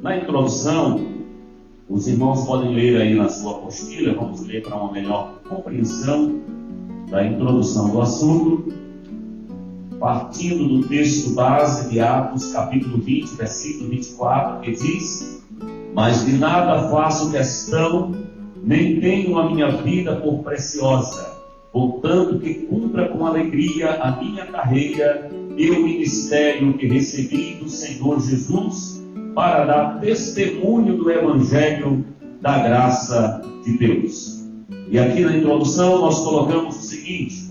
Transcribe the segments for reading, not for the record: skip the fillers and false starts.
Na introdução, os irmãos podem ler aí na sua apostila, vamos ler para uma melhor compreensão da introdução do assunto, partindo do texto base de Atos, capítulo 20, versículo 24, que diz: mas de nada faço questão, nem tenho a minha vida por preciosa, contanto que cumpra com alegria a minha carreira e o ministério que recebi do Senhor Jesus, para dar testemunho do Evangelho da graça de Deus. E aqui na introdução nós colocamos o seguinte: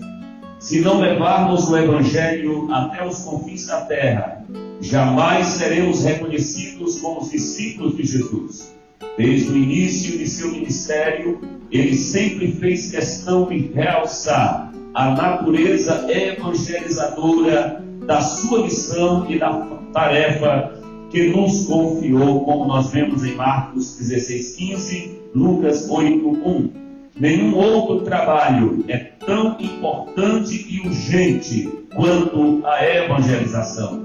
se não levarmos o Evangelho até os confins da terra, jamais seremos reconhecidos como os discípulos de Jesus. Desde o início de seu ministério, ele sempre fez questão de realçar a natureza evangelizadora da sua missão e da tarefa que nos confiou, como nós vemos em Marcos 16:15, Lucas 8:1. Nenhum outro trabalho é tão importante e urgente quanto a evangelização.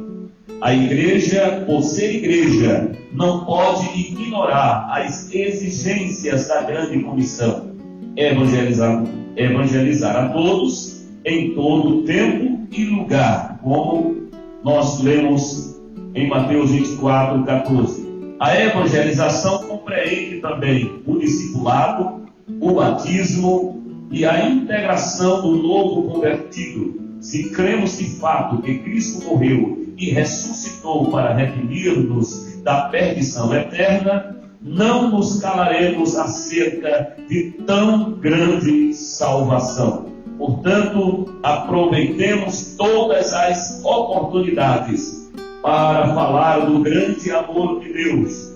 A igreja, por ser igreja, não pode ignorar as exigências da grande comissão: evangelizar a todos, em todo tempo e lugar, como nós lemos em Mateus 24:14. A evangelização compreende também o discipulado, o batismo e a integração do novo convertido. Se cremos de fato que Cristo morreu e ressuscitou para redimir-nos da perdição eterna, não nos calaremos acerca de tão grande salvação. Portanto, aproveitemos todas as oportunidades para falar do grande amor de Deus,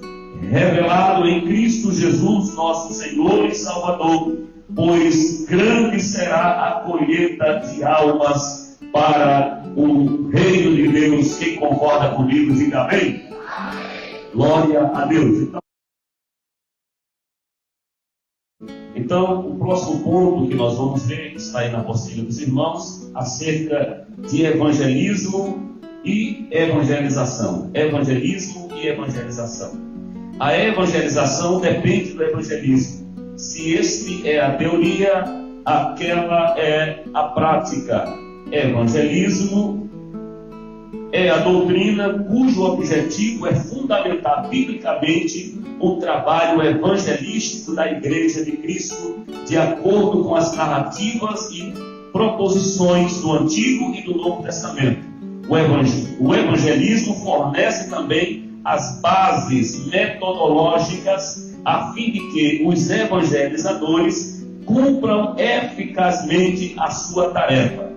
revelado em Cristo Jesus, nosso Senhor e Salvador, pois grande será a colheita de almas para o reino de Deus. Quem concorda comigo, diga amém. Glória a Deus. Então, o próximo ponto que nós vamos ver, está aí na apostila dos irmãos, acerca de evangelismo e evangelização. Evangelismo e evangelização. A evangelização depende do evangelismo. Se este é a teoria, aquela é a prática. Evangelismo é a doutrina cujo objetivo é fundamentar biblicamente o trabalho evangelístico da Igreja de Cristo, de acordo com as narrativas e proposições do Antigo e do Novo Testamento. O evangelismo fornece também as bases metodológicas a fim de que os evangelizadores cumpram eficazmente a sua tarefa.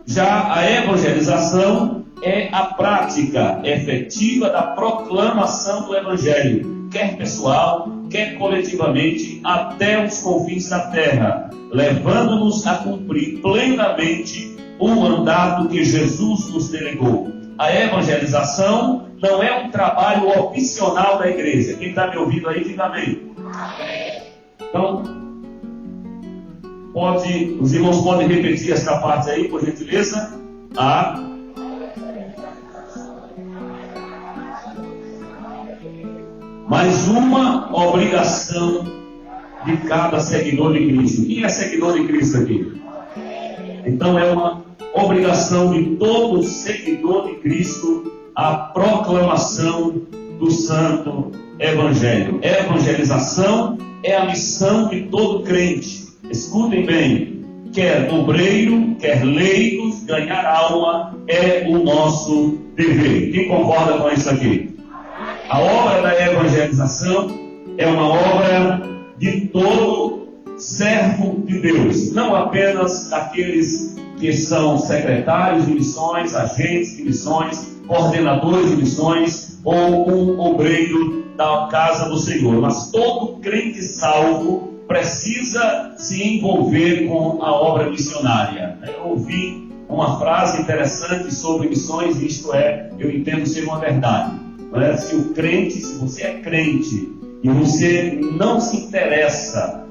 Já a evangelização é a prática efetiva da proclamação do Evangelho, quer pessoal, quer coletivamente, até os confins da terra, levando-nos a cumprir plenamente o mandato que Jesus nos delegou. A evangelização não é um trabalho opcional da igreja. Quem está me ouvindo aí, diga amém. Então, os irmãos podem repetir esta parte aí, por gentileza? Mais uma obrigação de cada seguidor de Cristo. Quem é seguidor de Cristo aqui? Então é uma obrigação de todo seguidor de Cristo a proclamação do Santo Evangelho. Evangelização é a missão de todo crente. Escutem bem: quer obreiro, quer leigos, ganhar alma é o nosso dever. Quem concorda com isso aqui? A obra da evangelização é uma obra de todo servo de Deus, não apenas daqueles que são secretários de missões, agentes de missões, coordenadores de missões ou um obreiro da casa do Senhor, mas todo crente salvo precisa se envolver com a obra missionária. Eu ouvi uma frase interessante sobre missões, e isto eu entendo ser uma verdade. Se você é crente e você não se interessa,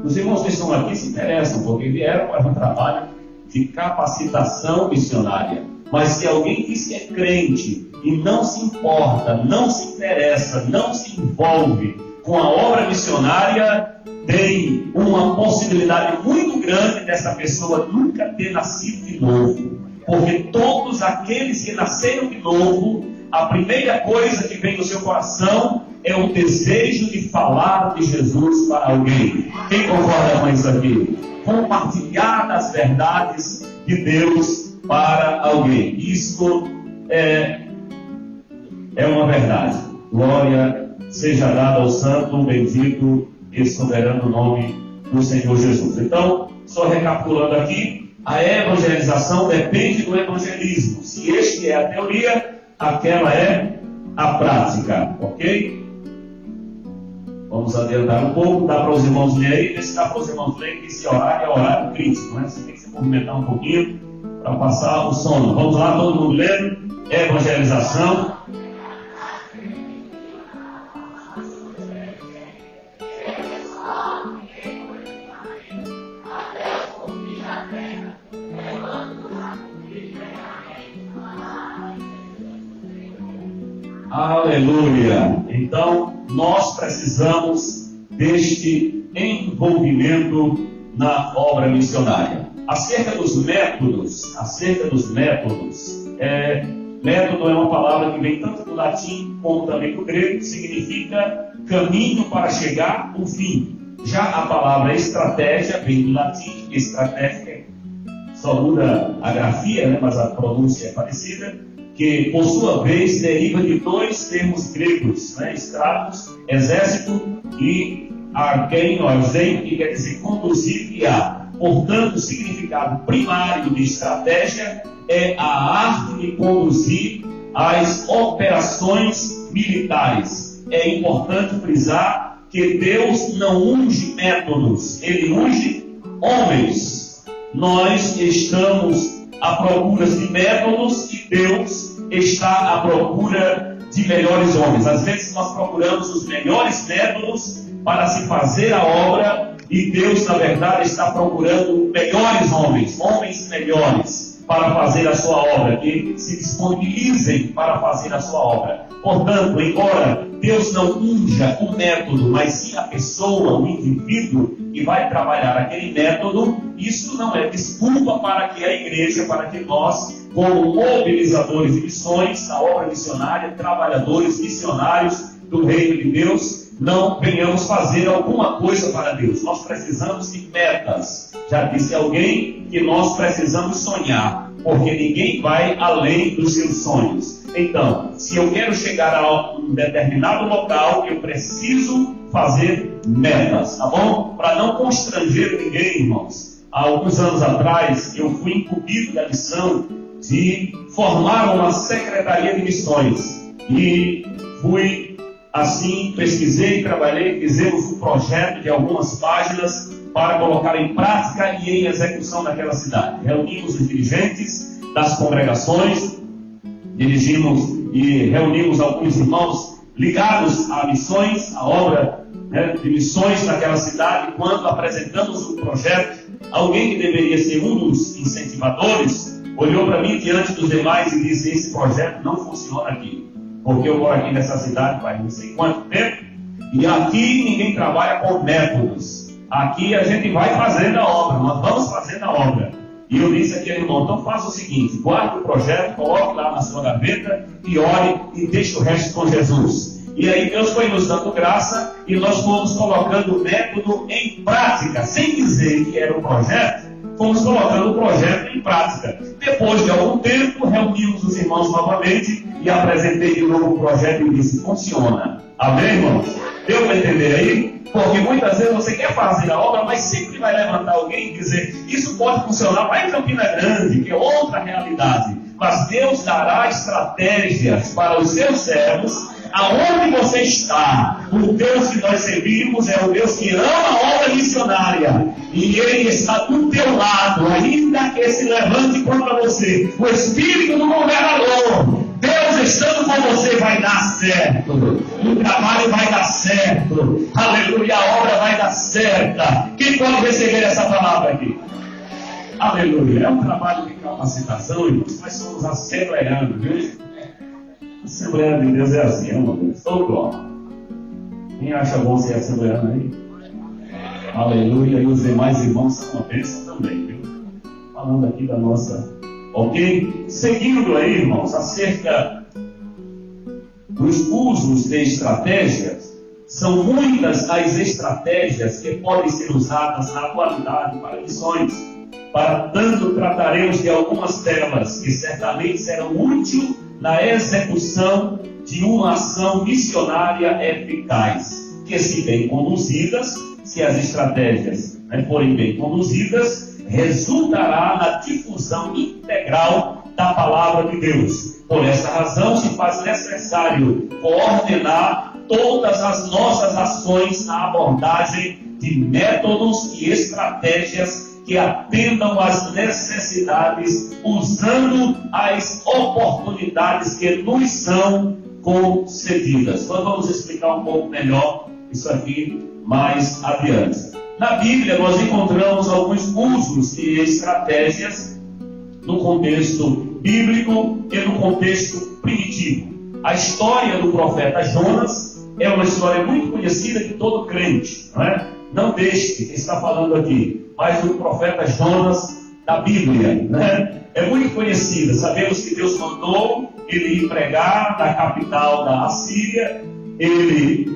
os irmãos que estão aqui se interessam, porque vieram para um trabalho de capacitação missionária. Mas se alguém diz que é crente e não se importa, não se interessa, não se envolve com a obra missionária, tem uma possibilidade muito grande dessa pessoa nunca ter nascido de novo. Porque todos aqueles que nasceram de novo, a primeira coisa que vem no seu coração é o desejo de falar de Jesus para alguém. Quem concorda com isso aqui? Compartilhar das verdades de Deus para alguém. Isso é uma verdade. Glória seja dada ao santo, bendito e soberano nome do Senhor Jesus. Então, só recapitulando aqui, a evangelização depende do evangelismo. Se este é a teoria, aquela é a prática, ok? Vamos adiantar um pouco, dá para os irmãos lerem, se dá para os irmãos lerem, que esse horário é horário crítico, né? Você tem que se movimentar um pouquinho para passar o sono. Vamos lá, todo mundo lendo? Evangelização. Aleluia! Então, nós precisamos deste envolvimento na obra missionária. Acerca dos métodos, método é uma palavra que vem tanto do latim como também do grego, significa caminho para chegar ao fim. Já a palavra estratégia vem do latim, estratégia, só muda a grafia, né, mas a pronúncia é parecida, que por sua vez deriva de dois termos gregos, né? Stratos, exército, e arkein, que quer dizer conduzir, guiar. Portanto, o significado primário de estratégia é a arte de conduzir as operações militares. É importante frisar que Deus não unge métodos, Ele unge homens. Nós estamos à procura de métodos e Deus está à procura de melhores homens. Às vezes nós procuramos os melhores métodos para se fazer a obra e Deus, na verdade, está procurando melhores homens melhores para fazer a sua obra, que se disponibilizem para fazer a sua obra. Portanto, embora Deus não unja o método, mas sim a pessoa, o indivíduo que vai trabalhar aquele método, isso não é desculpa para que a igreja, para que nós, como mobilizadores de missões, na obra missionária, trabalhadores missionários do reino de Deus, não venhamos fazer alguma coisa para Deus. Nós precisamos de metas. Já disse alguém que nós precisamos sonhar, porque ninguém vai além dos seus sonhos. Então, se eu quero chegar a um determinado local, eu preciso fazer metas, tá bom? Para não constranger ninguém, irmãos. Há alguns anos atrás, eu fui incumbido da missão de formar uma secretaria de missões. E fui, assim, pesquisei, trabalhei, fizemos um projeto de algumas páginas para colocar em prática e em execução naquela cidade. Reunimos os dirigentes das congregações, dirigimos e reunimos alguns irmãos ligados a missões, a obra, né, de missões naquela cidade. Quando apresentamos o projeto, alguém que deveria ser um dos incentivadores olhou para mim diante dos demais e disse: esse projeto não funciona aqui, porque eu moro aqui nessa cidade faz não sei quanto tempo, e aqui ninguém trabalha com métodos. Aqui a gente vai fazendo a obra, nós vamos fazendo a obra. E eu disse àquele irmão: então faça o seguinte, guarde o projeto, coloque lá na sua gaveta e ore e deixe o resto com Jesus. E aí Deus foi nos dando graça e nós fomos colocando o método em prática, sem dizer que era um projeto, fomos colocando o projeto em prática. Depois de algum tempo, reunimos os irmãos novamente e apresentei de novo o projeto e disse: funciona. Amém, irmãos? Deu para entender aí? Porque muitas vezes você quer fazer a obra, mas sempre vai levantar alguém e dizer: isso pode funcionar lá em Campina Grande, que é outra realidade. Mas Deus dará estratégias para os seus servos. Aonde você está, o Deus que nós servimos é o Deus que ama a obra missionária. E Ele está do teu lado, ainda que se levante contra você. O Espírito do governador, Deus estando com você, vai dar certo. O trabalho vai dar certo. Aleluia, a obra vai dar certa. Quem pode receber essa palavra aqui? Aleluia. É um trabalho de capacitação, irmãos. Nós somos assembleanos, viu? Assembleano de Deus é assim, é uma coisa. Todo ó. Quem acha bom ser assembleano aí? Aleluia. E os demais irmãos são uma bênção também, viu? Falando aqui da nossa... Ok? Seguindo aí, irmãos, acerca dos usos de estratégias, são muitas as estratégias que podem ser usadas na atualidade para missões. Para tanto, trataremos de algumas delas que certamente serão úteis na execução de uma ação missionária eficaz, que se bem conduzidas, se as estratégias forem bem conduzidas, resultará na difusão integral da palavra de Deus. Por essa razão, se faz necessário coordenar todas as nossas ações na abordagem de métodos e estratégias que atendam às necessidades, usando as oportunidades que nos são concedidas. Nós vamos explicar um pouco melhor isso aqui mais adiante. Na Bíblia, nós encontramos alguns usos de estratégias no contexto bíblico e no contexto primitivo. A história do profeta Jonas é uma história muito conhecida de todo crente, não é? Não deste que está falando aqui, mas do profeta Jonas da Bíblia, né? É muito conhecida. Sabemos que Deus mandou ele ir pregar na capital da Assíria. Ele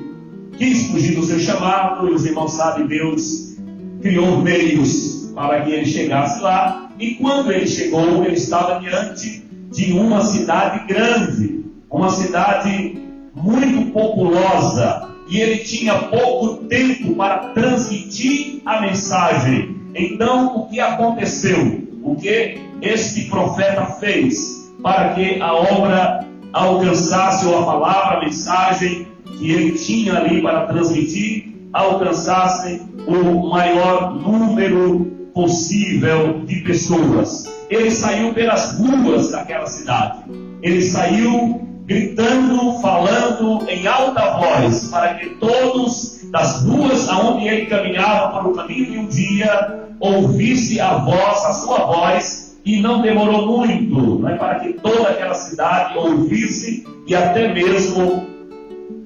quis fugir do seu chamado, e os irmãos sabem, Deus criou meios para que ele chegasse lá. E quando ele chegou, ele estava diante de uma cidade grande, uma cidade muito populosa, e ele tinha pouco tempo para transmitir a mensagem. Então, o que aconteceu? O que este profeta fez para que a obra alcançasse, ou a palavra, a mensagem que ele tinha ali para transmitir, alcançasse o maior número possível de pessoas? Ele saiu pelas ruas daquela cidade. Ele saiu gritando, falando em alta voz, para que todos das ruas aonde ele caminhava para o caminho de um dia ouvisse a sua voz, e não demorou muito, né, para que toda aquela cidade ouvisse, e até mesmo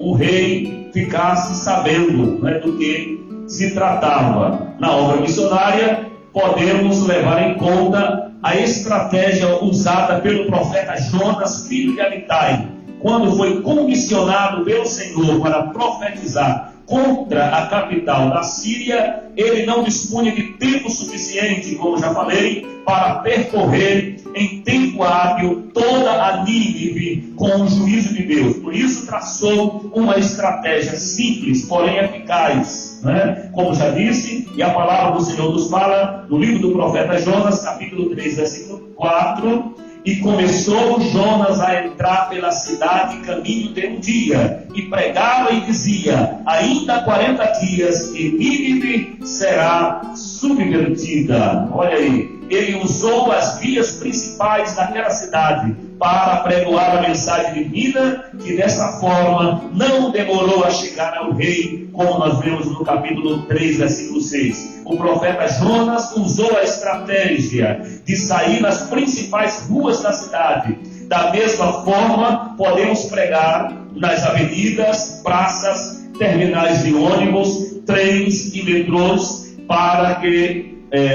o rei ficasse sabendo, né, do que se tratava. Na obra missionária, podemos levar em conta a estratégia usada pelo profeta Jonas, filho de Amitai, quando foi comissionado pelo Senhor para profetizar contra a capital da Síria. Ele não dispunha de tempo suficiente, como já falei, para percorrer em tempo hábil toda a Nínive com o juízo de Deus. Por isso traçou uma estratégia simples, porém eficaz, né? Como já disse, e a palavra do Senhor nos fala no livro do profeta Jonas, capítulo 3, versículo 4. E começou Jonas a entrar pela cidade caminho de um dia, e pregava e dizia: ainda 40 dias e Nínive será subvertida. Olha aí, ele usou as vias principais daquela cidade para pregoar a mensagem divina, que dessa forma não demorou a chegar ao rei, como nós vemos no capítulo 3, versículo 6. O profeta Jonas usou a estratégia de sair nas principais ruas da cidade. Da mesma forma, podemos pregar nas avenidas, praças, terminais de ônibus, trens e metrôs, para que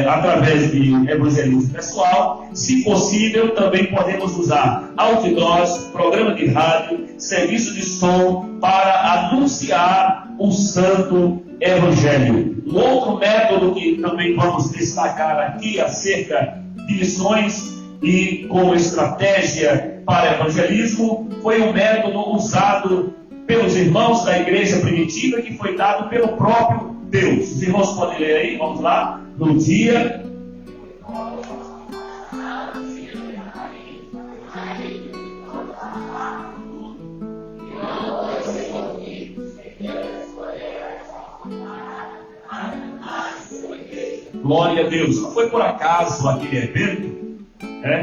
através de evangelismo pessoal, se possível, também podemos usar outdoors, programa de rádio, serviço de som, para anunciar o santo evangelho. Um outro método que também vamos destacar aqui acerca de missões e como estratégia para evangelismo foi um método usado pelos irmãos da igreja primitiva, que foi dado pelo próprio Deus. Os irmãos podem ler aí, vamos lá. No dia glória a Deus. Não foi por acaso aquele evento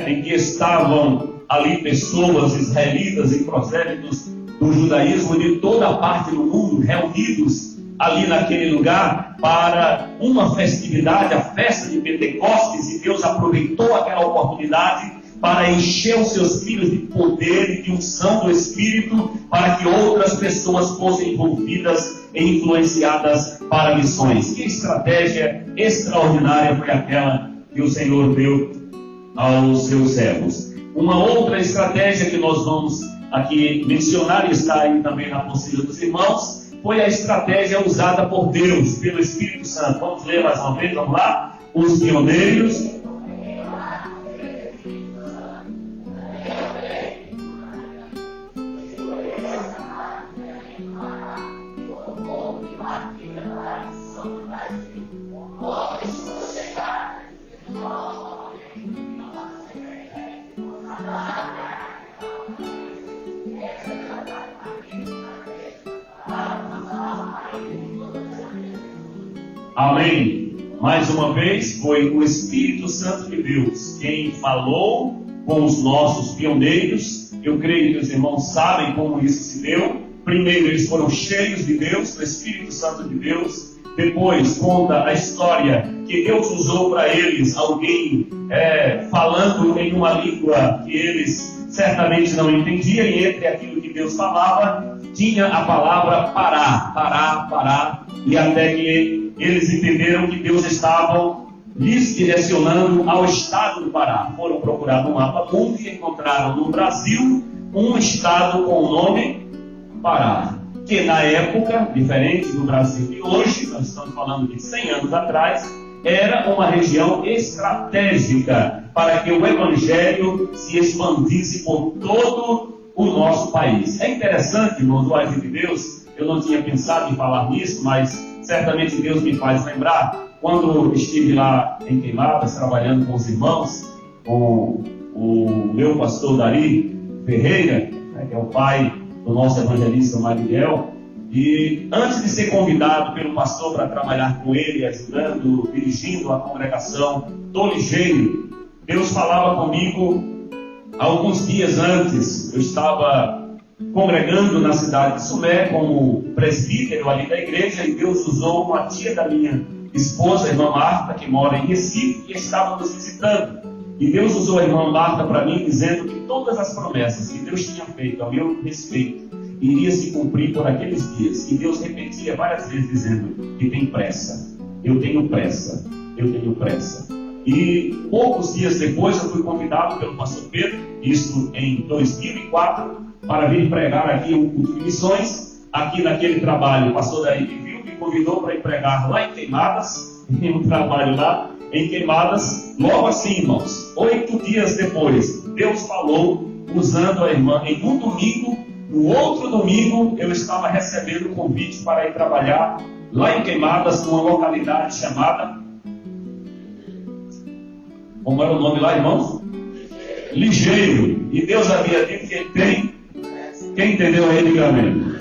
em que estavam ali pessoas israelitas e prosélitos do judaísmo de toda a parte do mundo reunidos ali naquele lugar para uma festividade, a festa de Pentecostes, e Deus aproveitou aquela oportunidade para encher os seus filhos de poder e de unção do Espírito, para que outras pessoas fossem envolvidas e influenciadas para missões. Que estratégia extraordinária foi aquela que o Senhor deu aos seus servos. Uma outra estratégia que nós vamos aqui mencionar, e está aí também na apostila dos irmãos, foi a estratégia usada por Deus, pelo Espírito Santo. Vamos ler mais uma vez, vamos lá? Os pioneiros. Amém. Mais uma vez, foi o Espírito Santo de Deus quem falou com os nossos pioneiros. Eu creio que os irmãos sabem como isso se deu. Primeiro, eles foram cheios de Deus, do Espírito Santo de Deus. Depois, conta a história que Deus usou para eles alguém falando em uma língua que eles certamente não entendiam, e entre aquilo que Deus falava, tinha a palavra parar, e até que eles entenderam que Deus estava lhes direcionando ao estado do Pará. Foram procurar no mapa mundo e encontraram no Brasil um estado com o nome Pará, que na época, diferente do Brasil de hoje, nós estamos falando de 100 anos atrás, era uma região estratégica para que o Evangelho se expandisse por todo o nosso país. É interessante, irmãos, do agir de Deus, eu não tinha pensado em falar nisso, mas certamente Deus me faz lembrar, quando estive lá em Queimadas, trabalhando com os irmãos, com o meu pastor Dari Ferreira, que é o pai do nosso evangelista Mariel, e antes de ser convidado pelo pastor para trabalhar com ele, ajudando, dirigindo a congregação do Ligeiro, Deus falava comigo alguns dias antes. Eu estava congregando na cidade de Sumé como presbítero ali da igreja, e Deus usou uma tia da minha esposa, a irmã Marta, que mora em Recife, e estava nos visitando. E Deus usou a irmã Marta para mim, dizendo que todas as promessas que Deus tinha feito ao meu respeito iria se cumprir por aqueles dias. E Deus repetia várias vezes, dizendo que tem pressa, eu tenho pressa, eu tenho pressa. E poucos dias depois eu fui convidado pelo pastor Pedro, isso em 2004, para vir pregar aqui um culto de missões. Aqui naquele trabalho, o pastor Daí me viu, me convidou para ir pregar lá em Queimadas, em um trabalho lá em Queimadas. Logo assim, irmãos, 8 dias depois, Deus falou, usando a irmã, em um domingo. No outro domingo, eu estava recebendo o convite para ir trabalhar lá em Queimadas, numa localidade chamada... Como era o nome lá, irmãos? Ligeiro. E Deus havia dito que ele tem... Quem entendeu aí, diga amém.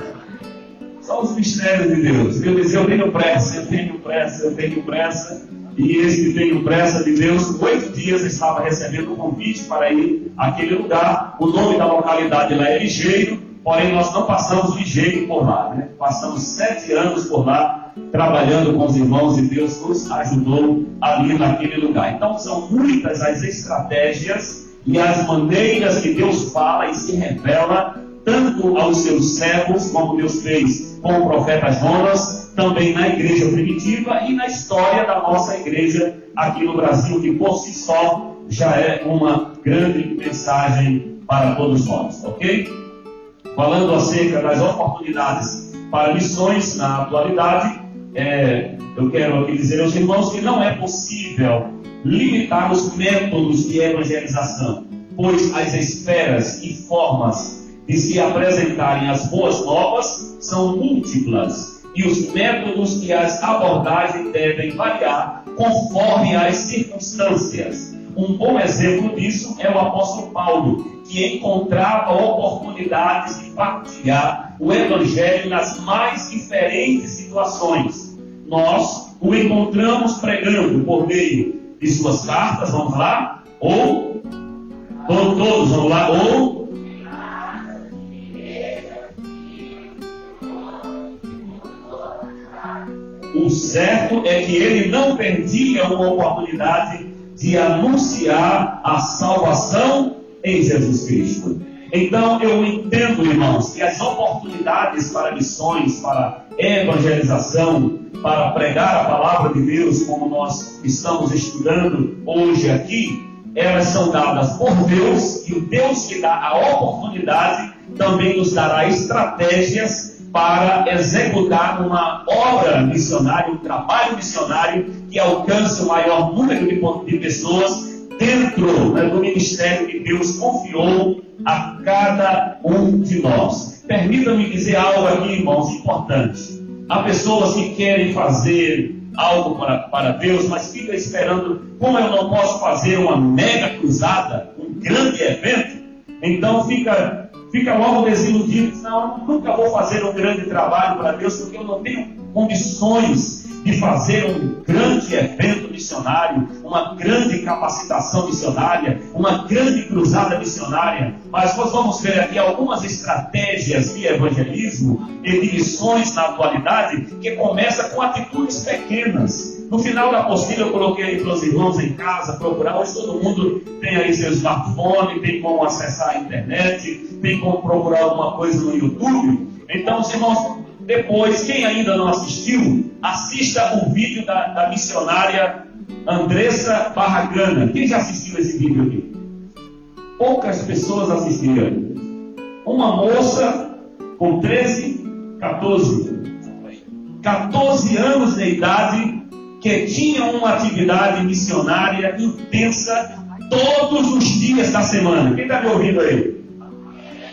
São os mistérios de Deus. Deus dizia, eu tenho pressa, eu tenho pressa, eu tenho pressa. E esse que tenho pressa de Deus, 8 dias estava recebendo o convite para ir àquele lugar. O nome da localidade lá é Ligeiro, porém nós não passamos ligeiro por lá, né? Passamos 7 anos por lá, trabalhando com os irmãos, e Deus nos ajudou ali naquele lugar. Então são muitas as estratégias e as maneiras que Deus fala e se revela, tanto aos seus servos, como Deus fez com o profeta Jonas, também na igreja primitiva e na história da nossa igreja aqui no Brasil, que por si só já é uma grande mensagem para todos nós, ok? Falando acerca das oportunidades para missões na atualidade, eu quero aqui dizer aos irmãos que não é possível limitar os métodos de evangelização, pois as esferas e formas de se apresentarem as boas novas são múltiplas, e os métodos e as abordagens devem variar conforme as circunstâncias. Um bom exemplo disso é o apóstolo Paulo, que encontrava oportunidades de partilhar o Evangelho nas mais diferentes situações. Nós o encontramos pregando por meio de suas cartas, vamos lá, ou todos, vamos lá, ou certo é que ele não perdia uma oportunidade de anunciar a salvação em Jesus Cristo. Então eu entendo, irmãos, que as oportunidades para missões, para evangelização, para pregar a palavra de Deus, como nós estamos estudando hoje aqui, elas são dadas por Deus, e o Deus que dá a oportunidade também nos dará estratégias para executar uma obra missionária, um trabalho missionário que alcance o maior número de pessoas dentro, do ministério que Deus confiou a cada um de nós. Permita-me dizer algo aqui, irmãos, importante. Há pessoas que querem fazer algo para Deus, mas fica esperando, como eu não posso fazer uma mega cruzada, um grande evento, então fica logo desiludido. Não, eu nunca vou fazer um grande trabalho para Deus, porque eu não tenho condições de fazer um grande evento missionário, uma grande capacitação missionária, uma grande cruzada missionária. Mas nós vamos ver aqui algumas estratégias de evangelismo e de missões na atualidade, que começa com atitudes pequenas. No final da apostila eu coloquei aí para os irmãos em casa procurar. Hoje todo mundo tem aí seu smartphone, tem como acessar a internet, tem como procurar alguma coisa no YouTube. Então, os irmãos, depois, quem ainda não assistiu, assista o vídeo da missionária Andressa Barragana. Quem já assistiu esse vídeo aqui? Poucas pessoas assistiram. Uma moça com 14 anos de idade, que tinha uma atividade missionária intensa todos os dias da semana. Quem está me ouvindo aí?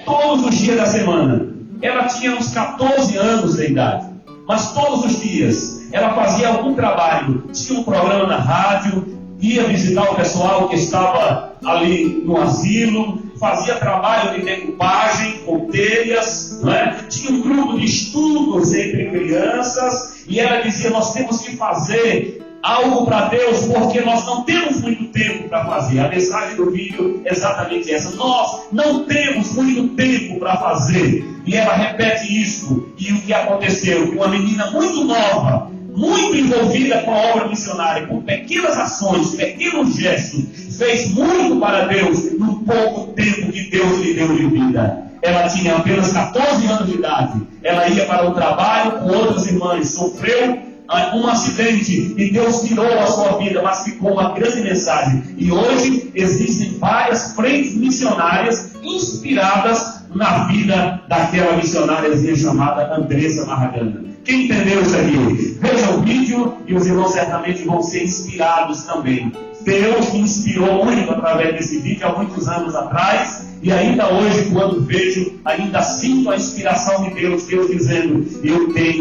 Todos os dias da semana. Ela tinha uns 14 anos de idade, mas todos os dias ela fazia algum trabalho. Tinha um programa na rádio, ia visitar o pessoal que estava ali no asilo, fazia trabalho de decupagem com telhas, não é? Tinha um grupo de estudos entre crianças, e ela dizia: nós temos que fazer algo para Deus, porque nós não temos muito tempo para fazer. A mensagem do vídeo é exatamente essa: nós não temos muito tempo para fazer. E ela repete isso. E o que aconteceu? Uma menina muito nova, muito envolvida com a obra missionária, com pequenas ações, pequenos gestos, fez muito para Deus no pouco tempo que Deus lhe deu de vida. Ela tinha apenas 14 anos de idade. Ela ia para o trabalho com outras irmãs, sofreu um acidente e Deus tirou a sua vida, mas ficou uma grande mensagem. E hoje existem várias frentes missionárias inspiradas na vida daquela missionáriazinha chamada Andressa Barragana. Quem entendeu isso aqui? Veja o vídeo e os irmãos certamente vão ser inspirados também. Deus me inspirou muito através desse vídeo há muitos anos atrás, e ainda hoje, quando vejo, ainda sinto a inspiração de Deus dizendo: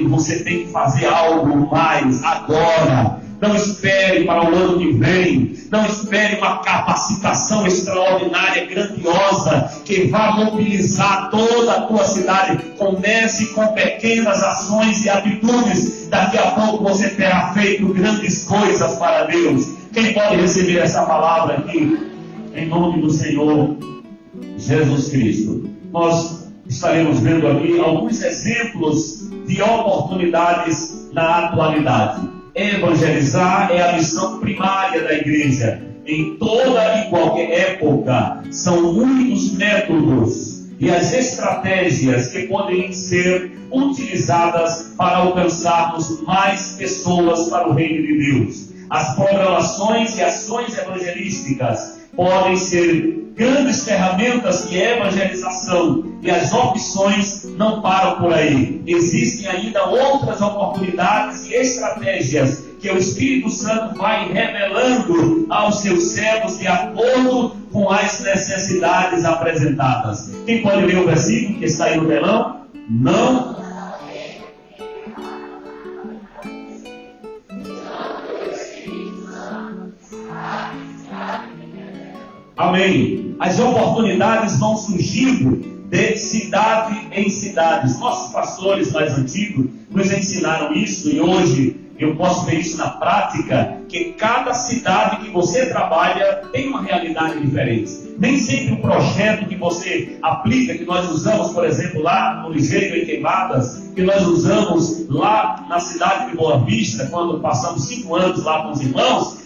você tem que fazer algo mais agora. Não espere para o ano que vem. Não espere uma capacitação extraordinária, grandiosa, que vá mobilizar toda a tua cidade. Comece com pequenas ações e atitudes. Daqui a pouco você terá feito grandes coisas para Deus. Quem pode receber essa palavra aqui, em nome do Senhor Jesus Cristo? Nós estaremos vendo aqui alguns exemplos de oportunidades na atualidade. Evangelizar é a missão primária da igreja. Em toda e qualquer época, são muitos métodos e as estratégias que podem ser utilizadas para alcançarmos mais pessoas para o reino de Deus. As programações e ações evangelísticas podem ser grandes ferramentas de evangelização, e as opções não param por aí. Existem ainda outras oportunidades e estratégias que o Espírito Santo vai revelando aos seus servos de acordo com as necessidades apresentadas. Quem pode ler o versículo que está aí no telão? Não. Amém. As oportunidades vão surgindo de cidade em cidades. Nossos pastores mais antigos nos ensinaram isso, e hoje eu posso ver isso na prática, que cada cidade que você trabalha tem uma realidade diferente. nem sempre o projeto que você aplica, que nós usamos, por exemplo, lá no Ligeiro em Queimadas, que nós usamos lá na cidade de Boa Vista, quando passamos 5 anos lá com os irmãos,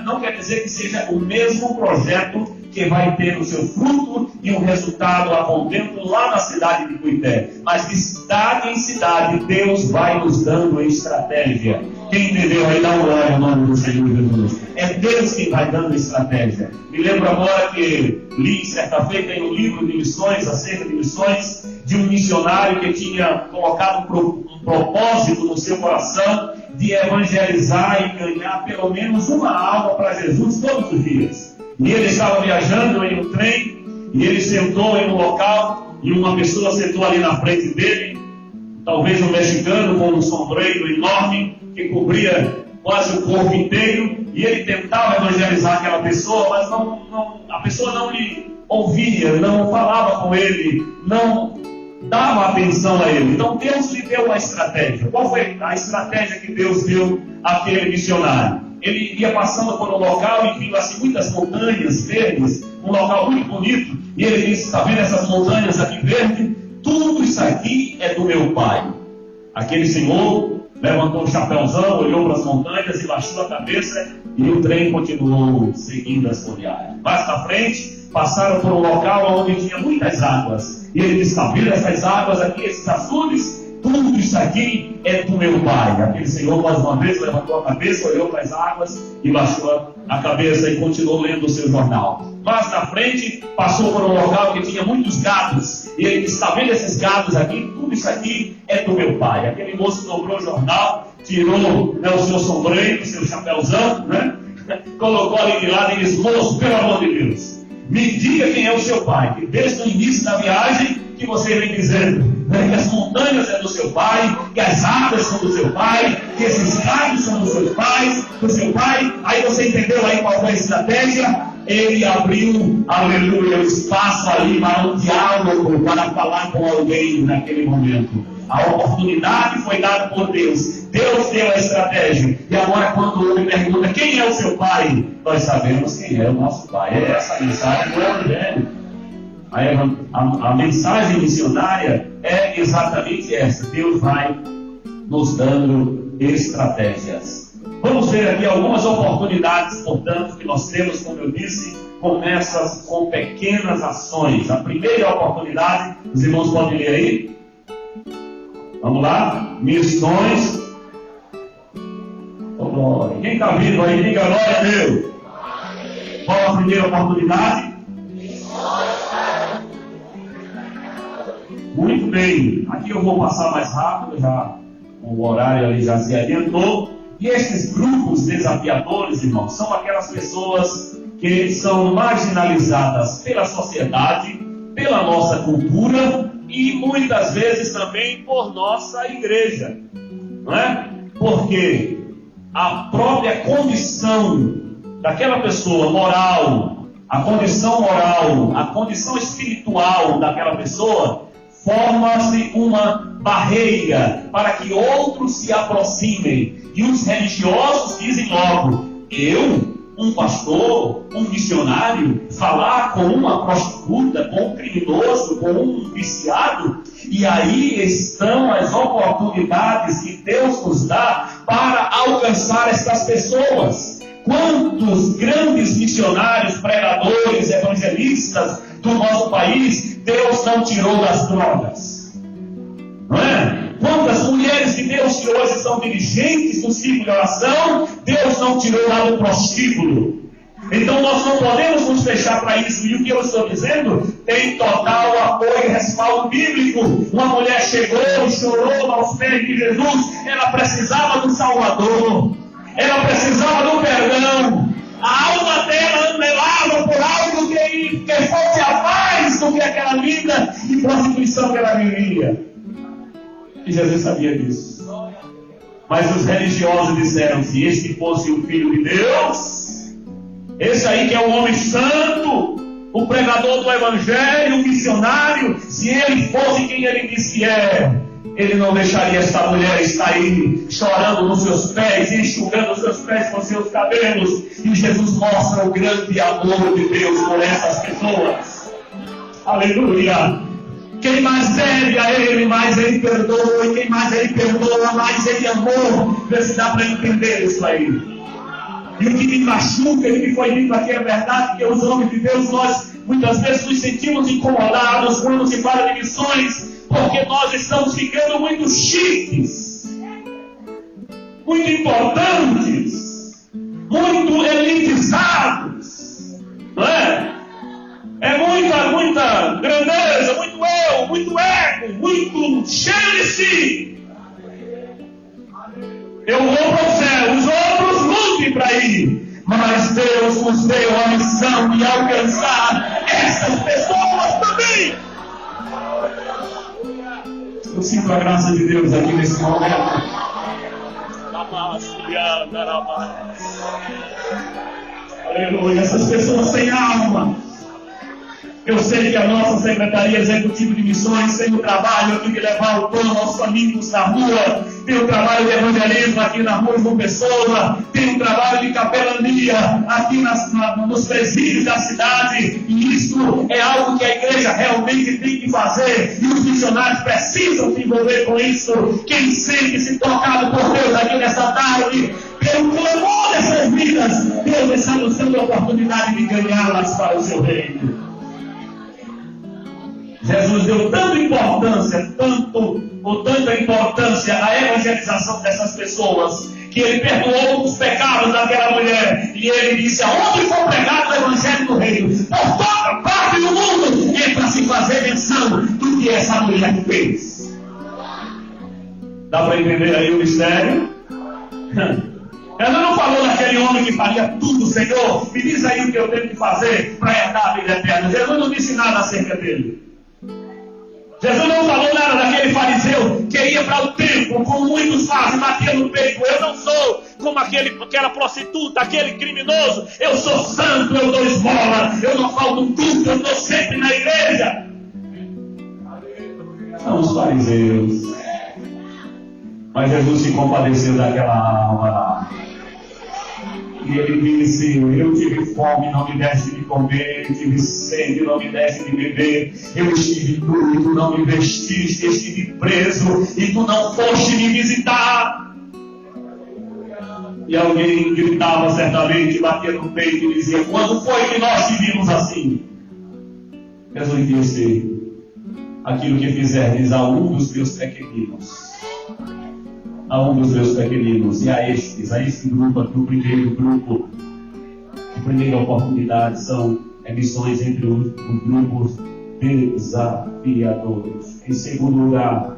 não quer dizer que seja o mesmo projeto que vai ter o seu fruto e um resultado a contento lá na cidade de Cuité. Mas de cidade em cidade, Deus vai nos dando estratégia. Quem entendeu aí, dá um glória ao nome do Senhor Jesus. É Deus quem vai dando estratégia. Me lembro agora que li certa feita em um livro de missões, acerca de missões, de um missionário que tinha colocado um propósito no seu coração de evangelizar e ganhar pelo menos uma alma para Jesus todos os dias. E ele estava viajando em um trem, e ele sentou em um local, e uma pessoa sentou ali na frente dele, talvez um mexicano com um sombreiro enorme, que cobria quase o corpo inteiro, e ele tentava evangelizar aquela pessoa, mas a pessoa não lhe ouvia, não falava com ele, não dava atenção a ele. Então Deus lhe deu uma estratégia. Qual foi a estratégia que Deus deu àquele missionário? Ele ia passando por um local e viu assim muitas montanhas verdes, um local muito bonito, e ele disse: está vendo essas montanhas aqui verdes? Tudo isso aqui é do meu pai. Aquele senhor levantou o chapéuzão, olhou para as montanhas e baixou a cabeça, e o trem continuou seguindo as folhagens. Mais para frente, passaram por um local onde tinha muitas águas, e ele disse: está vendo essas águas aqui, esses açudes? Tudo isso aqui é do meu pai. Aquele senhor, mais uma vez, levantou a cabeça, olhou para as águas e baixou a cabeça e continuou lendo o seu jornal. Mais na frente, passou por um local que tinha muitos gados. E ele disse: está vendo esses gados aqui? Tudo isso aqui é do meu pai. Aquele moço dobrou o jornal, tirou o seu sombreiro, o seu chapéuzão, colocou ali de lado e disse: moço, pelo amor de Deus, me diga quem é o seu pai. Que desde o início da viagem que você vem dizendo que as montanhas é do seu pai, que as águas são do seu pai, que esses gados são dos seus pais, do seu pai. Aí você entendeu aí qual foi a estratégia? Ele abriu, aleluia, o espaço ali para um diálogo, para falar com alguém naquele momento. A oportunidade foi dada por Deus. Deus deu a estratégia. E agora, quando o homem pergunta quem é o seu pai, nós sabemos quem é o nosso pai. É essa a mensagem do Evangelho. A mensagem missionária é exatamente essa. Deus vai nos dando estratégias. Vamos ver aqui algumas oportunidades, portanto, que nós temos, como eu disse, começa com pequenas ações. A primeira oportunidade, os irmãos podem ler aí? Vamos lá? Missões. Oh, glória. Quem está vindo aí, diga glória a Deus. Qual a primeira oportunidade? Muito bem. Aqui eu vou passar mais rápido, já o horário ali já se adiantou. E esses grupos desafiadores, irmãos, são aquelas pessoas que são marginalizadas pela sociedade, pela nossa cultura e muitas vezes também por nossa igreja, não é? Porque a própria condição daquela pessoa moral, a condição espiritual daquela pessoa, forma-se uma barreira para que outros se aproximem. E os religiosos dizem logo: eu, um pastor, um missionário, falar com uma prostituta, com um criminoso, com um viciado? E aí estão as oportunidades que Deus nos dá para alcançar essas pessoas. Quantos grandes missionários, pregadores, evangelistas do nosso país Deus não tirou das drogas? Não é? Quantas mulheres de Deus que hoje são dirigentes do círculo de oração, Deus não tirou lá do prostíbulo? Então nós não podemos nos fechar para isso. E o que eu estou dizendo tem total apoio e respaldo bíblico. Uma mulher chegou e chorou aos pés de Jesus. Ela precisava do Salvador. Ela precisava do perdão. A alma dela anelava por algo que fosse a paz do que aquela vida de prostituição que ela vivia. E Jesus sabia disso. Mas os religiosos disseram: se este fosse o Filho de Deus, esse aí que é o homem santo, o pregador do Evangelho, o missionário, se ele fosse quem ele disse que é, Ele não deixaria esta mulher estar aí chorando nos seus pés, enxugando os seus pés com seus cabelos. E Jesus mostra o grande amor de Deus por essas pessoas. Aleluia! Quem mais deve a Ele, mais Ele perdoa. E quem mais Ele perdoa, mais Ele amou. Vê se dá para entender isso aí. E o que me machuca, e o que foi dito aqui é verdade, que os homens de Deus, nós muitas vezes nos sentimos incomodados quando se fala de missões, porque nós estamos ficando muito chiques, muito importantes, muito elitizados, não é? É muita grandeza, muito eu, muito ego, muito cheio de si. Eu vou para o céu, os outros lutem para ir. Mas Deus nos deu a missão de alcançar essas pessoas também. Eu sinto a graça de Deus aqui nesse momento. Aleluia, essas pessoas sem alma. Eu sei que a nossa Secretaria Executiva de Missões tem o trabalho aqui de levar o pão aos famintos na rua, tem o trabalho de evangelismo aqui na rua João Pessoa, tem o trabalho de capelania aqui nos presídios da cidade, e isso é algo que a igreja realmente tem que fazer, e os missionários precisam se envolver com isso. Quem sente-se tocado por Deus aqui nessa tarde, pelo clamor dessas vidas, Deus está nos dando a oportunidade de ganhá-las para o seu reino. Jesus deu tanta importância à evangelização dessas pessoas, que ele perdoou os pecados daquela mulher, e ele disse: aonde for pregado o evangelho do reino, por toda parte do mundo, é para se fazer menção do que essa mulher fez. Dá para entender aí o mistério? Ela não falou daquele homem que faria tudo, Senhor, me diz aí o que eu tenho que fazer para herdar a vida eterna. Jesus não disse nada acerca dele. Jesus não falou nada daquele fariseu que ia para o templo, como muitos fazem, batia no peito: eu não sou como aquela prostituta, aquele criminoso, eu sou santo, eu dou esmola, eu não falto culto, eu estou sempre na igreja. São os fariseus. Mas Jesus se compadeceu daquela alma. E ele disse: eu tive fome, não me deste de comer, eu tive sede, não me deste de beber, eu estive nu e tu não me vestiste, estive preso e tu não foste me visitar. E alguém gritava certamente, batia no peito e dizia: quando foi que nós te vimos assim? Jesus disse: aquilo que fizerdes a um dos meus pequeninos. A um dos meus pequeninos, e a esse grupo aqui, o primeiro grupo, a primeira oportunidade são missões entre os grupos desafiadores. Em segundo lugar,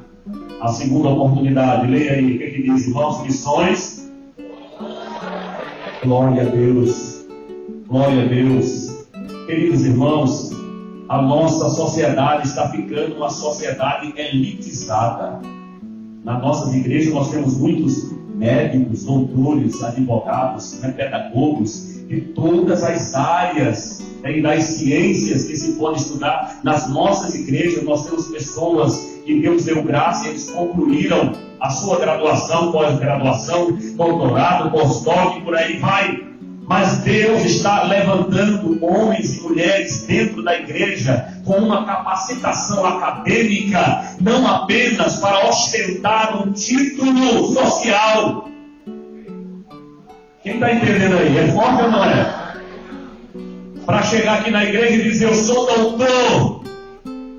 a segunda oportunidade, leia aí o que diz, irmãos, missões. Glória a Deus, glória a Deus. Queridos irmãos, a nossa sociedade está ficando uma sociedade elitizada. Nas nossas igrejas nós temos muitos médicos, doutores, advogados, pedagogos, de todas as áreas e das ciências que se pode estudar. Nas nossas igrejas nós temos pessoas que Deus deu graça e eles concluíram a sua graduação, pós-graduação, doutorado, pós-doc, e por aí vai. Mas Deus está levantando homens e mulheres dentro da igreja com uma capacitação acadêmica, não apenas para ostentar um título social. Quem está entendendo aí? É forte ou não é? Para chegar aqui na igreja e dizer: eu sou doutor.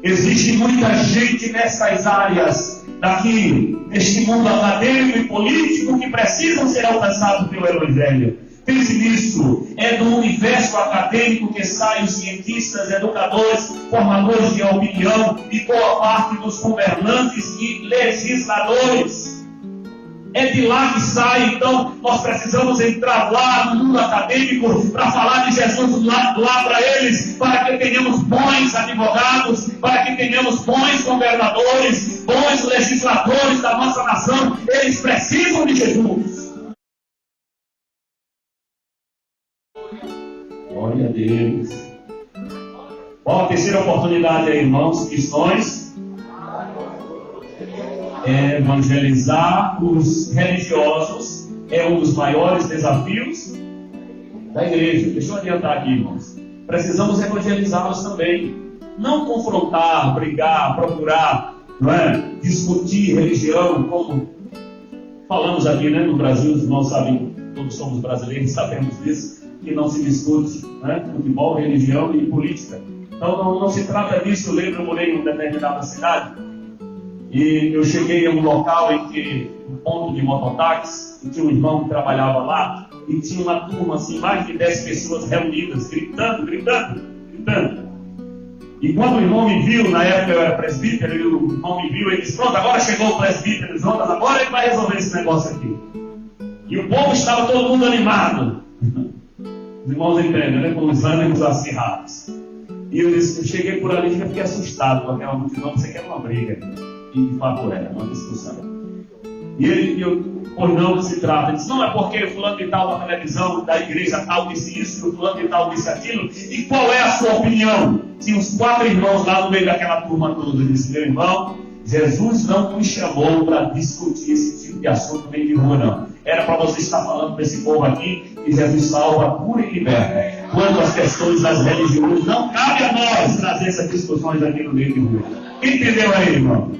Existe muita gente nessas áreas daqui, neste mundo acadêmico e político, que precisam ser alcançados pelo Evangelho. Pense nisso, é do universo acadêmico que saem os cientistas, educadores, formadores de opinião e boa parte dos governantes e legisladores. É de lá que sai. Então nós precisamos entrar lá no mundo acadêmico para falar de Jesus lá para eles, para que tenhamos bons advogados, para que tenhamos bons governadores, bons legisladores da nossa nação. Eles precisam de Jesus. Glória a Deus. Qual a terceira oportunidade aí, irmãos? Missões Evangelizar os religiosos é um dos maiores desafios da igreja. Deixa eu adiantar aqui, irmãos. Precisamos evangelizá-los também. Não confrontar, brigar, procurar, discutir religião, como falamos aqui, no Brasil. Os irmãos sabem, todos somos brasileiros, sabemos disso, que não se discute futebol, religião e política. Então não se trata disso. Eu lembro, eu morei em uma determinada cidade e eu cheguei a um local em que, um ponto de mototáxi, e tinha um irmão que trabalhava lá, e tinha uma turma assim, mais de 10 pessoas reunidas, gritando. E quando o irmão me viu, na época eu era presbítero, e o irmão me viu, ele disse: pronto, agora chegou o presbítero, Jonas, agora ele vai resolver esse negócio aqui. E o povo estava todo mundo animado. Os irmãos entendem, com os ânimos acirrados. E eu cheguei por ali e fiquei assustado com aquela multidão. Você quer uma briga? E de fato era uma discussão. E pois não se trata. Ele disse: não, é porque o fulano de tal da televisão, da igreja tal disse isso, o fulano de tal disse aquilo. E qual é a sua opinião? Tinha uns 4 irmãos lá no meio daquela turma toda. Ele disse: meu irmão, Jesus não me chamou para discutir esse tipo de assunto nem de rua, não. Era para você estar falando para esse povo aqui que Jesus salva, cura e liberta. Quanto às questões das religiões, não cabe a nós trazer essas discussões aqui no meio de rua. Entendeu aí, irmão?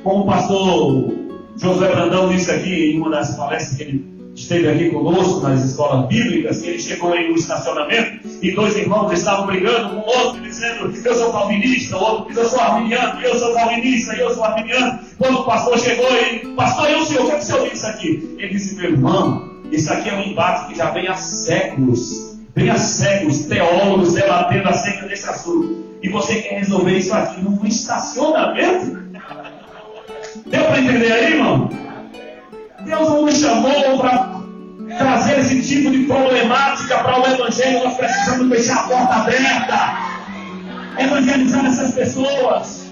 Como o pastor José Brandão disse aqui em uma das palestras que ele esteve aqui conosco nas escolas bíblicas, que ele chegou em um estacionamento e 2 irmãos estavam brigando com o outro, dizendo: eu sou calvinista, o outro diz: eu sou arminiano, eu sou calvinista, eu sou arminiano. Quando o pastor chegou, ele: pastor, e o senhor, o que é que o senhor disse aqui? Ele disse: meu irmão, isso aqui é um embate que já vem há séculos. Vem há séculos, teólogos debatendo acerca desse assunto. E você quer resolver isso aqui num estacionamento? Deu para entender aí, irmão? Deus não nos chamou para trazer esse tipo de problemática para o Evangelho. Nós precisamos deixar a porta aberta, evangelizar essas pessoas.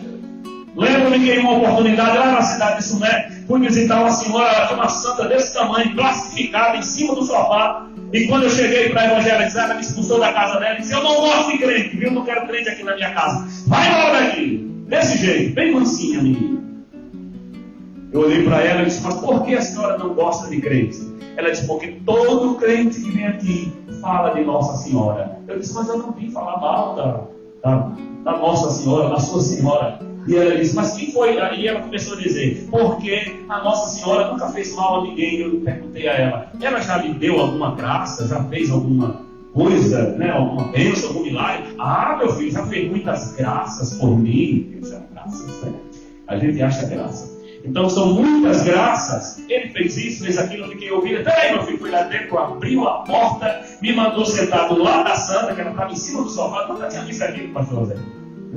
Lembro-me que em uma oportunidade lá na cidade de Sumé, fui visitar uma senhora, ela tinha uma santa desse tamanho, classificada em cima do sofá. E quando eu cheguei para evangelizar, ela me expulsou da casa dela e disse: eu não gosto de crente, viu? Não quero crente aqui na minha casa. Vai embora daqui. Desse jeito, bem mansinha, menina. Eu olhei para ela e disse: mas por que a senhora não gosta de crente? Ela disse: porque todo crente que vem aqui fala de Nossa Senhora. Eu disse: mas eu não vim falar mal da Nossa Senhora, da sua senhora. E ela disse: mas quem foi? Aí ela começou a dizer: porque a Nossa Senhora nunca fez mal a ninguém. Eu perguntei a ela já lhe deu alguma graça? Já fez alguma coisa, alguma bênção, algum milagre? Ah, meu filho, já fez muitas graças por mim. Eu disse: graças, a gente acha graça. Então são muitas graças. Ele fez isso, fez aquilo, eu fiquei ouvindo. Peraí, meu filho, fui lá dentro, abriu a porta, me mandou sentar do lado da santa, que ela estava em cima do sofá. Eu nunca tinha visto aquilo, pastor Zé.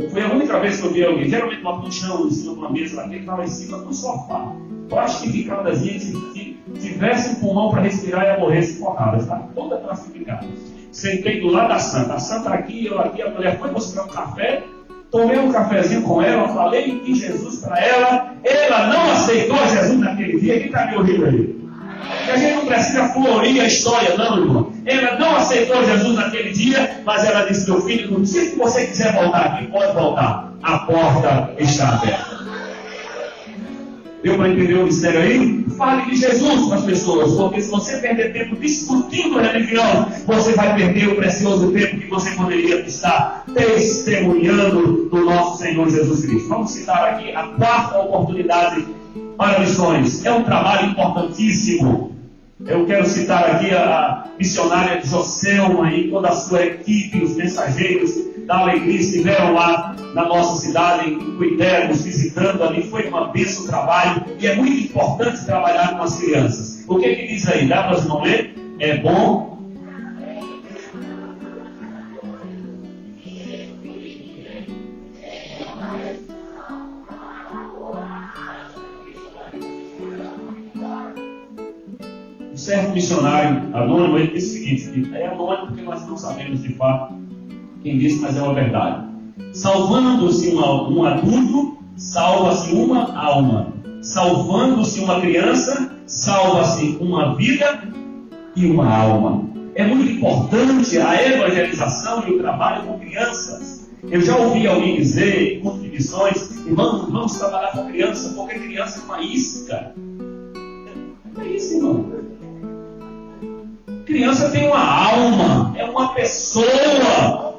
Foi a única vez que eu vi alguém, geralmente uma chão, em cima de uma mesa, daquele que estava em cima do sofá, plastificadazinha, se tivesse um pulmão para respirar, ia morrer sufocada. Estava toda plastificada. Sentei do lado da santa, a santa aqui, eu aqui, a mulher foi buscar um café. Tomei um cafezinho com ela, falei de Jesus para ela. Ela não aceitou Jesus naquele dia. Quem está me ouvindo aí? Porque a gente não precisa florir a história, não, irmão. Ela não aceitou Jesus naquele dia, mas ela disse: meu filho, no dia que você quiser voltar aqui, pode voltar. A porta está aberta. Deu para entender o mistério aí? Fale de Jesus para as pessoas, porque se você perder tempo discutindo religião, você vai perder o precioso tempo que você poderia estar testemunhando do nosso Senhor Jesus Cristo. Vamos citar aqui a 4ª oportunidade para missões. É um trabalho importantíssimo. Eu quero citar aqui a missionária Joselma e toda a sua equipe, os mensageiros da alegria estiveram lá na nossa cidade, em Cuitemos, visitando ali. Foi uma bênção o trabalho e é muito importante trabalhar com as crianças. O que diz aí? Dá para não ler? É bom. Um certo missionário anônimo, ele disse o seguinte: é anônimo porque nós não sabemos de fato quem disse, mas é uma verdade. Salvando-se um adulto, salva-se uma alma. Salvando-se uma criança, salva-se uma vida e uma alma. É muito importante a evangelização e o trabalho com crianças. Eu já ouvi alguém dizer, em curso de missões, irmão, vamos trabalhar com criança, porque criança é uma isca. É isso, irmão. Criança tem uma alma, é uma pessoa.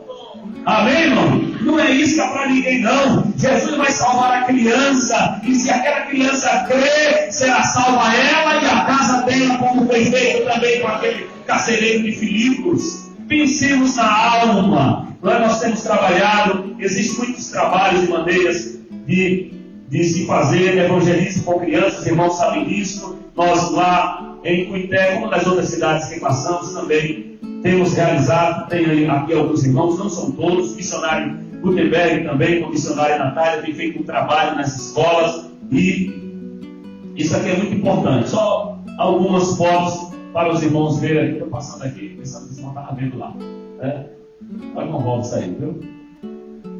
Amém, irmão? Não é isca para ninguém, não. Jesus vai salvar a criança, e se aquela criança crer, será salva ela e a casa dela, como foi feito também com aquele carcereiro de Filipos. Pensemos na alma. Nós temos trabalhado, existem muitos trabalhos e maneiras de se fazer evangelismo com crianças, os irmãos sabem disso. Nós lá em Cuité, como nas outras cidades que passamos também, temos realizado, tem aqui alguns irmãos, não são todos, o missionário Gutenberg também, com a missionária Natália, tem feito um trabalho nas escolas, e isso aqui é muito importante. Só algumas fotos para os irmãos verem. Estou passando aqui, pensando que vocês não estavam vendo lá. Mas não volta isso aí, viu?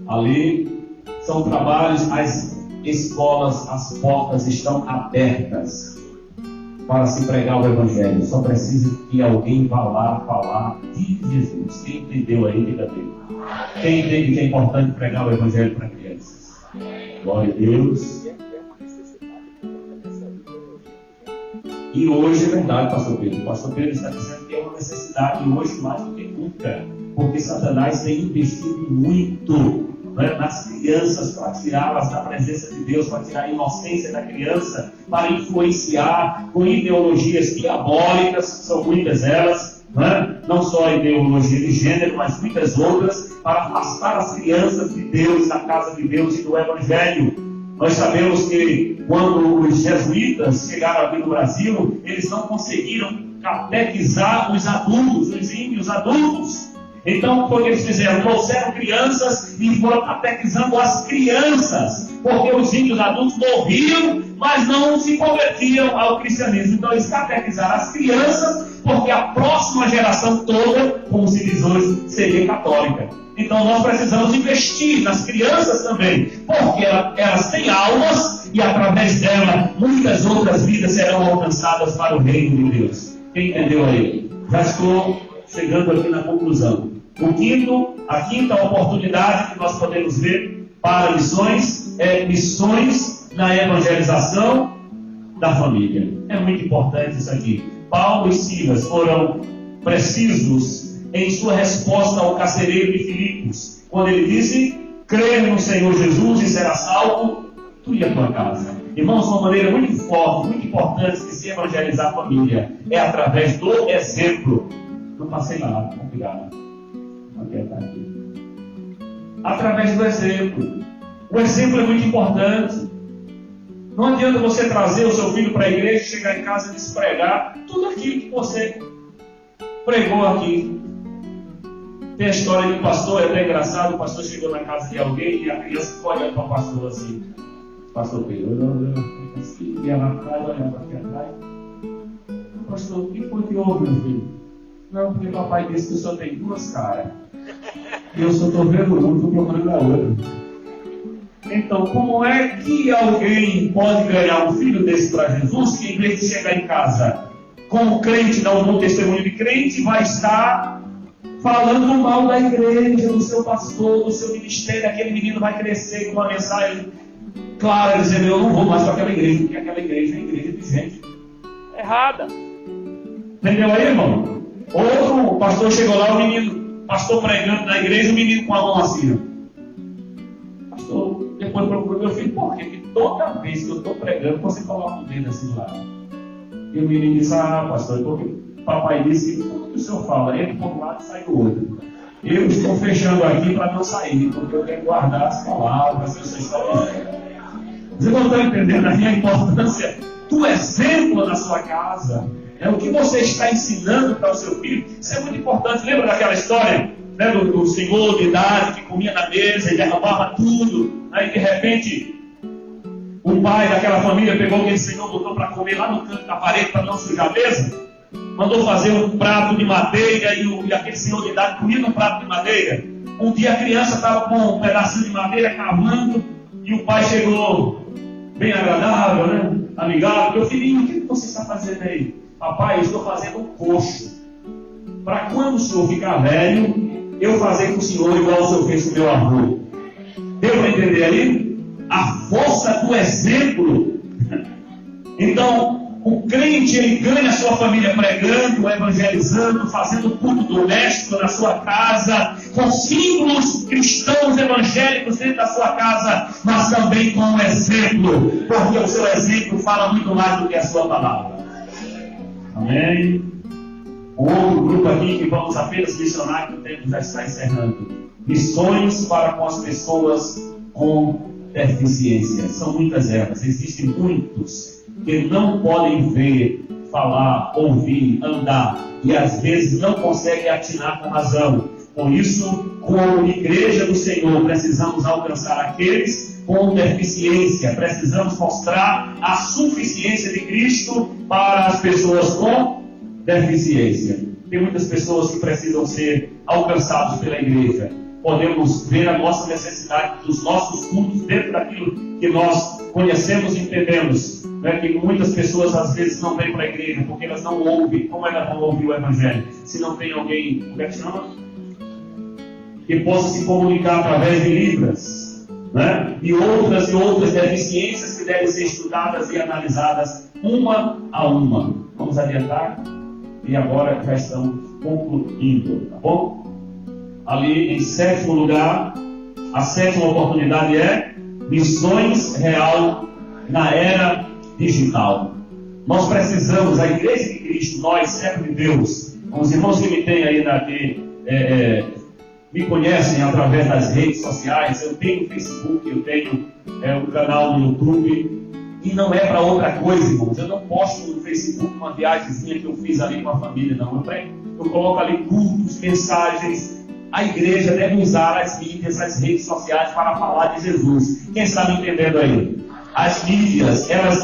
Ali são trabalhos, as escolas, as portas estão abertas para se pregar o Evangelho. Só precisa que alguém vá lá falar de Jesus. Quem entendeu aí, diga dele. Quem entende que é importante pregar o Evangelho para crianças? Glória a Deus. E hoje é verdade, pastor Pedro. O pastor Pedro está dizendo que é uma necessidade hoje mais do que nunca. Porque Satanás tem investido muito, né, nas crianças para tirá-las da presença de Deus, para tirar a inocência da criança, para influenciar com ideologias diabólicas, são muitas elas, né? Não só a ideologia de gênero, mas muitas outras, para afastar as crianças de Deus, da casa de Deus e do Evangelho. Nós sabemos que quando os jesuítas chegaram aqui no Brasil, eles não conseguiram catequizar os adultos, os índios adultos. Então, o que eles fizeram? Trouxeram crianças e foram catequizando as crianças, porque os índios adultos morriam, mas não se convertiam ao cristianismo. Então, eles catequizaram as crianças, porque a próxima geração toda, como se diz hoje, seria católica. Então, nós precisamos investir nas crianças também, porque elas têm almas e, através dela, muitas outras vidas serão alcançadas para o reino de Deus. Quem entendeu aí? Já estou chegando aqui na conclusão. A quinta oportunidade que nós podemos ver para missões é missões na evangelização da família. É muito importante isso aqui. Paulo e Silas foram precisos em sua resposta ao carcereiro de Filipos, quando ele disse: crê no Senhor Jesus e será salvo tu e a tua casa. Irmãos, uma maneira muito forte, muito importante de se evangelizar a família é através do exemplo. Não passei nada, obrigado. Através do exemplo. O exemplo é muito importante. Não adianta você trazer o seu filho para a igreja, chegar em casa e despregar tudo aquilo que você pregou aqui. Tem a história de um pastor, é até engraçado. O pastor chegou na casa de alguém e a criança ficou olhando para o pastor assim: pastor Pedro, eu ia lá atrás, olhando para aqui atrás. Pastor, o que foi que houve, meu filho? Não, porque o papai disse que o senhor tem duas caras. E eu só estou vendo uma, estou procurando a outra. Então, como é que alguém pode ganhar um filho desse para Jesus, que em vez de chegar em casa como crente, dar um bom testemunho de crente, vai estar falando mal da igreja, do seu pastor, do seu ministério? Aquele menino vai crescer com uma mensagem clara, dizendo: eu não vou mais para aquela igreja, porque aquela igreja é igreja de gente errada. Entendeu aí, irmão? Outro pastor chegou lá, o menino, pastor pregando na igreja, o menino com a mão assim. Pastor, depois procurou meu filho: por quê? Porque toda vez que eu estou pregando, você coloca o dedo assim do lado. E o menino disse: ah, pastor, porque o papai disse que tudo que o senhor fala entra por um lado e sai do outro. Eu estou fechando aqui para não sair, porque eu quero guardar as palavras que você está dizendo. Vocês não estão entendendo a importância do exemplo na sua casa? É o que você está ensinando para o seu filho. Isso é muito importante. Lembra daquela história, né, do senhor de idade que comia na mesa e derramava tudo? Aí de repente o pai daquela família pegou aquele senhor, botou para comer lá no canto da parede para não sujar a mesa, mandou fazer um prato de madeira e aquele senhor de idade comia no prato de madeira. Um dia a criança estava com um pedacinho de madeira cavando e o pai chegou bem agradável, né, amigável: meu filhinho, o que você está fazendo aí? Papai, eu estou fazendo um coxo para quando o senhor ficar velho, eu fazer com o senhor igual o senhor fez com o meu avô. Deu para entender aí? A força do exemplo. Então, o crente, ele ganha a sua família pregando, evangelizando, fazendo culto doméstico na sua casa, com símbolos cristãos evangélicos dentro da sua casa, mas também com um exemplo, porque o seu exemplo fala muito mais do que a sua palavra. Amém? Um outro grupo aqui que vamos apenas mencionar, que o tempo já está encerrando. Missões para com as pessoas com deficiência. São muitas elas, existem muitos que não podem ver, falar, ouvir, andar, e às vezes não conseguem atinar com razão. Por isso, como igreja do Senhor, precisamos alcançar aqueles com deficiência, precisamos mostrar a suficiência de Cristo para as pessoas com deficiência. Tem muitas pessoas que precisam ser alcançadas pela igreja. Podemos ver a nossa necessidade dos nossos cultos dentro daquilo que nós conhecemos e entendemos. Que muitas pessoas às vezes não vêm para a igreja porque elas não ouvem. Como elas vão ouvir o Evangelho? Se não tem alguém, como é que chama? Que possa se comunicar através de Libras. E outras deficiências que devem ser estudadas e analisadas uma a uma. Vamos adiantar? E agora já estamos concluindo, tá bom? Ali em sétimo lugar, a sétima oportunidade é missões real na era digital. Nós precisamos, a Igreja de Cristo, nós, servos de Deus, os irmãos que me têm aí me conhecem através das redes sociais, eu tenho Facebook, eu tenho um canal no YouTube, e não é para outra coisa, irmãos. Eu não posto no Facebook uma viagemzinha que eu fiz ali com a família, não. Eu coloco ali cultos, mensagens. A igreja deve usar as mídias, as redes sociais para falar de Jesus. Quem está me entendendo aí? As mídias, elas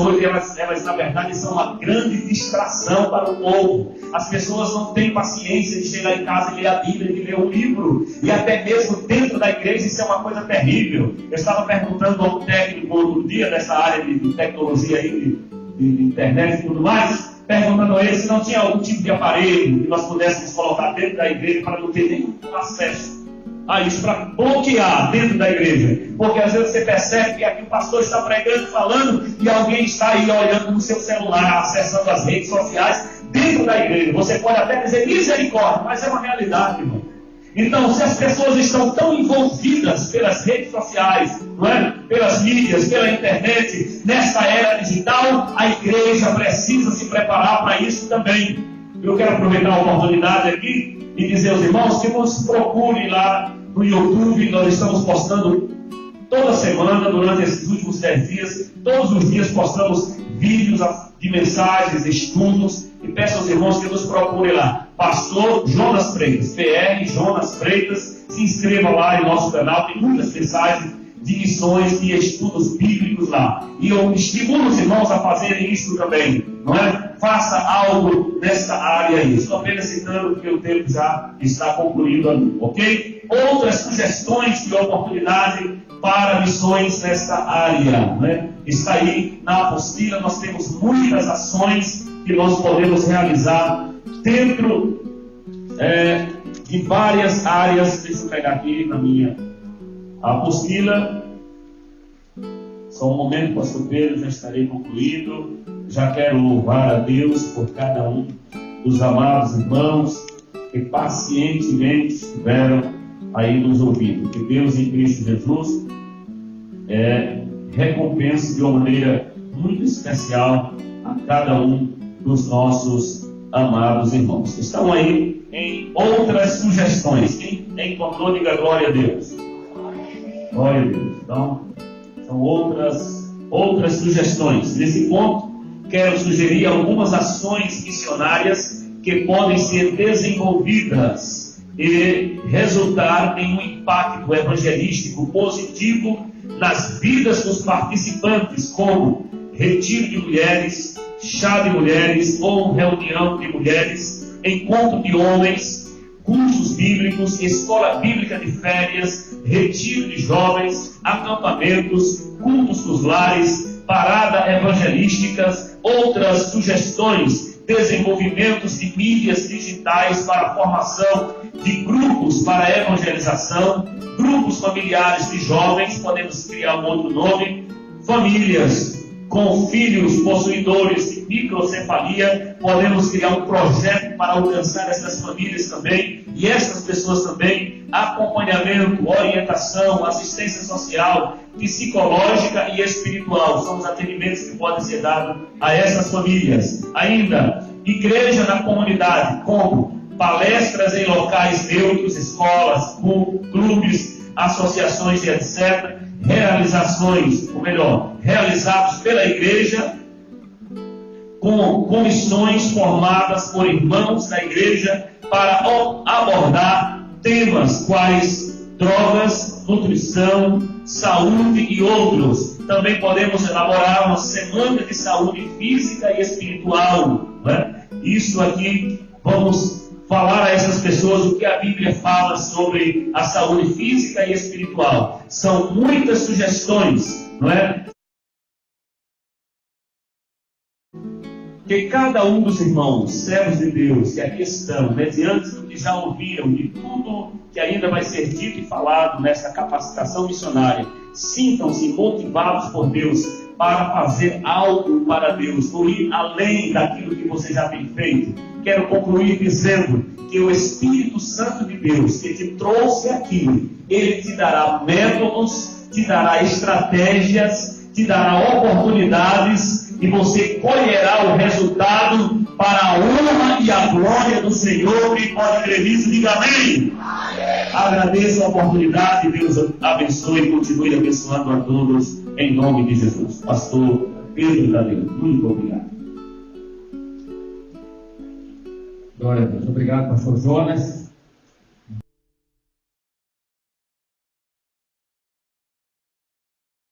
na verdade são uma grande distração para o povo. As pessoas não têm paciência de chegar em casa e ler a Bíblia, de ler um livro. E até mesmo dentro da igreja isso é uma coisa terrível. Eu estava perguntando a um técnico outro dia dessa área de tecnologia aí, de internet e tudo mais, perguntando a ele se não tinha algum tipo de aparelho que nós pudéssemos colocar dentro da igreja para não ter nenhum acesso a isso, para bloquear dentro da igreja. Porque às vezes você percebe que aqui o pastor está pregando, falando, e alguém está aí olhando no seu celular, acessando as redes sociais dentro da igreja. Você pode até dizer misericórdia, mas é uma realidade, irmão. Então, se as pessoas estão tão envolvidas pelas redes sociais, pelas mídias, pela internet, nessa era digital, a igreja precisa se preparar para isso também. Eu quero aproveitar a oportunidade aqui e dizer aos irmãos que nos procurem lá no YouTube. Nós estamos postando toda semana, durante esses últimos 10 dias, todos os dias postamos vídeos de mensagens, estudos, e peço aos irmãos que nos procurem lá. Pastor Jonas Freitas, PR Jonas Freitas, se inscreva lá em nosso canal, tem muitas mensagens de missões e estudos bíblicos lá. E eu estimulo os irmãos a fazerem isso também, Faça algo nessa área aí. Estou apenas citando porque o tempo já está concluindo ali, ok? Outras sugestões de oportunidade para missões nessa área, Está aí na apostila, nós temos muitas ações que nós podemos realizar dentro de várias áreas. Deixa eu pegar aqui na minha apostila. Só um momento, pastor Pedro, já estarei concluindo. Já quero louvar a Deus por cada um dos amados irmãos que pacientemente estiveram aí nos ouvindo. Que Deus em Cristo Jesus recompense de uma maneira muito especial a cada um dos nossos amados irmãos. Estão aí em outras sugestões. Quem encontrou, diga glória a Deus. Glória a Deus. Então, são outras sugestões. Nesse ponto, quero sugerir algumas ações missionárias que podem ser desenvolvidas e resultar em um impacto evangelístico positivo nas vidas dos participantes, como retiro de mulheres, chá de mulheres ou reunião de mulheres, encontro de homens, cursos bíblicos, escola bíblica de férias, retiro de jovens, acampamentos, cultos dos lares, parada evangelísticas. Outras sugestões desenvolvimentos de mídias digitais para a formação de grupos para a evangelização, grupos familiares de jovens, podemos criar um outro nome, famílias com filhos possuidores de microcefalia, podemos criar um projeto para alcançar essas famílias também, e essas pessoas também, acompanhamento, orientação, assistência social, psicológica e espiritual, são os atendimentos que podem ser dados a essas famílias. Ainda, igreja na comunidade, como palestras em locais neutros, escolas, clubes, associações e etc., realizações, ou melhor, realizados pela igreja, com comissões formadas por irmãos da igreja para abordar temas quais drogas, nutrição, saúde e outros. Também podemos elaborar uma semana de saúde física e espiritual, né? Isso aqui, vamos falar a essas pessoas o que a Bíblia fala sobre a saúde física e espiritual. São muitas sugestões, não é? Que cada um dos irmãos, servos de Deus, que aqui estão, mediante do que já ouviram, de tudo que ainda vai ser dito e falado nessa capacitação missionária, sintam-se motivados por Deus para fazer algo para Deus, ou ir além daquilo que você já tem feito. Quero concluir dizendo que o Espírito Santo de Deus, que te trouxe aqui, ele te dará métodos, te dará estratégias, te dará oportunidades, e você colherá o resultado para a honra e a glória do Senhor. Quem pode crer nisso, diga amém. Agradeço a oportunidade, Deus abençoe e continue abençoando a todos, em nome de Jesus. Pastor Pedro Tadeu, muito obrigado. Glória a Deus. Obrigado, pastor Jonas.